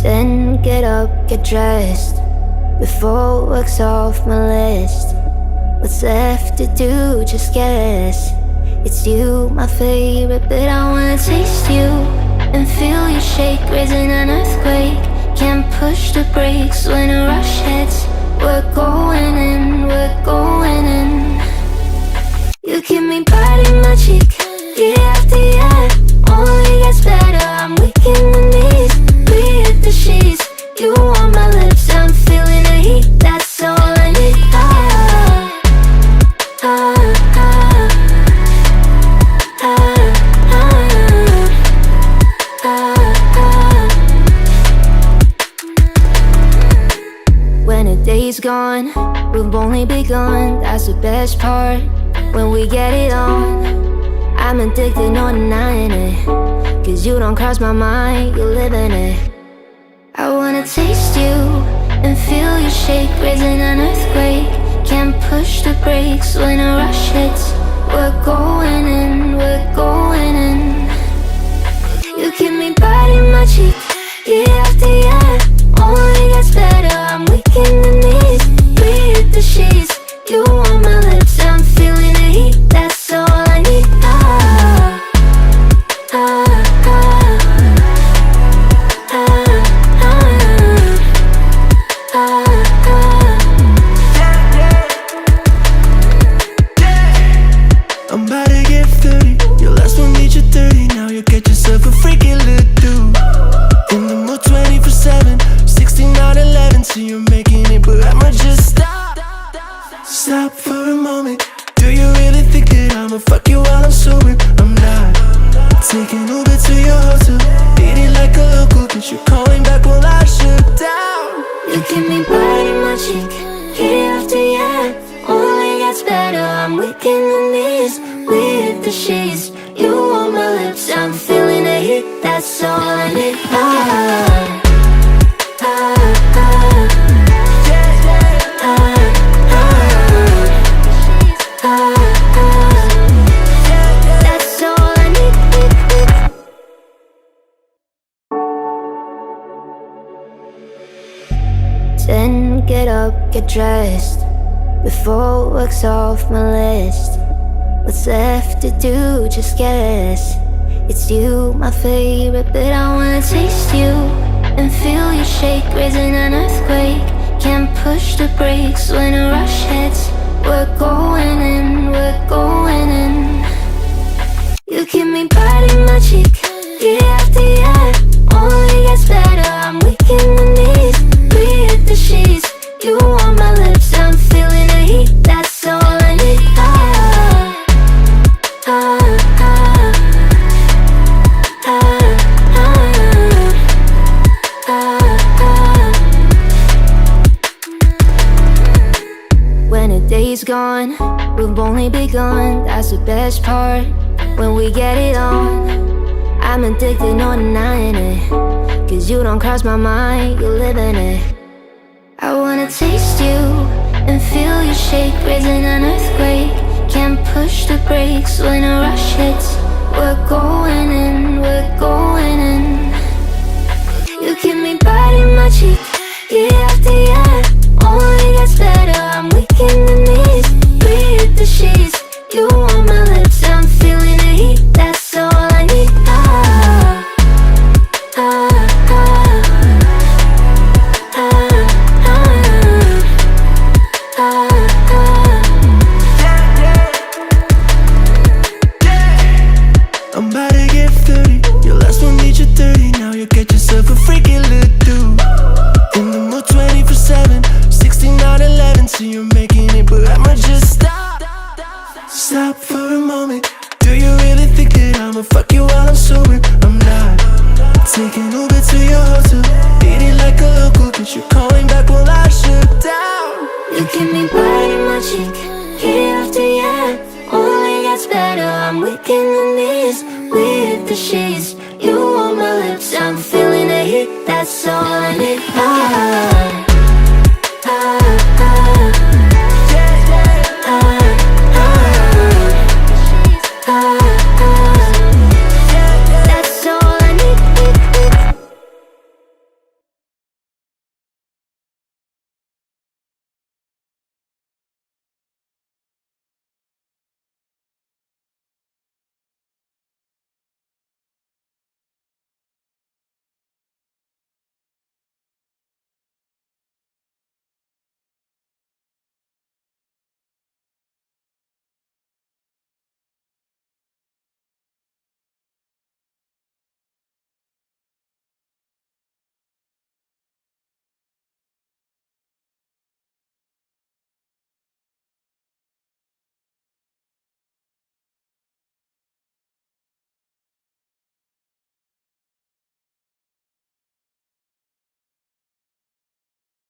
Then get up, get dressed, before work's off my list. What's left to do, just guess. It's you, my favorite, but I wanna taste you and feel you shake, raising an earthquake. Can't push the brakes when a rush hits. We're going in, we're going in. You keep me biting my cheek, year after year. Only gets better, I'm weak in the knees. We hit the sheets, you on my lips, I'm feeling the heat. That's all I need. When a day's gone, we've only begun. That's the best part, when we get it on. I'm addicted, no denying it, 'cause you don't cross my mind, you live in it. I wanna taste you and feel you shake, raising an earthquake. Can't push the brakes when a rush hits. We're going in, we're going in. You keep me biting my cheek, year after year. Only gets better, I'm weak in the knees. We hit the sheets, you on my lips, I'm feeling the heat. That's all I need. I'm about to get 30. Your last one made you 30. Now you get yourself a freaky little dude. In the mood 24/7, 16 out 11. So you're making it, but I'ma just stop. Stop for a moment. Do you really think that I'ma fuck you while I'm sober? I'm not. Taking Uber to your hotel, beating like a local, but you're calling back while I shut down. You keep me biting my cheek, year after year. Only gets better, I'm weak in the knees. We hit the sheets, you on my lips, I'm feeling the heat. That's all I need. That's all I need. Then get up, get dressed, before work's off my list. What's left to do, just guess. It's you, my favorite, but I wanna taste you and feel you shake, raising an earthquake. Can't push the brakes when a rush hits. We're going in, we're going in. You keep me biting my cheek, year after year. Only gets better, I'm weak in the knees. We hit the sheets, you on my lips, I'm feeling the heat. That's all I need. When a day's gone, we've only begun. That's the best part, when we get it on. I'm addicted, no denying it, 'cause you don't cross my mind, you live in it. I wanna taste you and feel you shake, raising an earthquake. Can't push the brakes when a rush hits. We're going in, we're going in. You keep me biting my cheek, year after year. Only gets better, I'm weak in the knees. We hit the sheets, you on my lips, I'm feeling the heat. That's all I need. I'm about to get 30. Your last one made you 30. Now you get yourself a freaky little dude. In the mood 24/7, 16 out 11. So you're making it, but I'ma just stop. Stop for a moment. Do you really think that I'ma fuck you while I'm sober? I'm not. Taking Uber to your hotel, beating like a local, but you're calling back while I shut down. You keep me biting my cheek, year after year. Only gets better, I'm weak in the knees. We hit the sheets,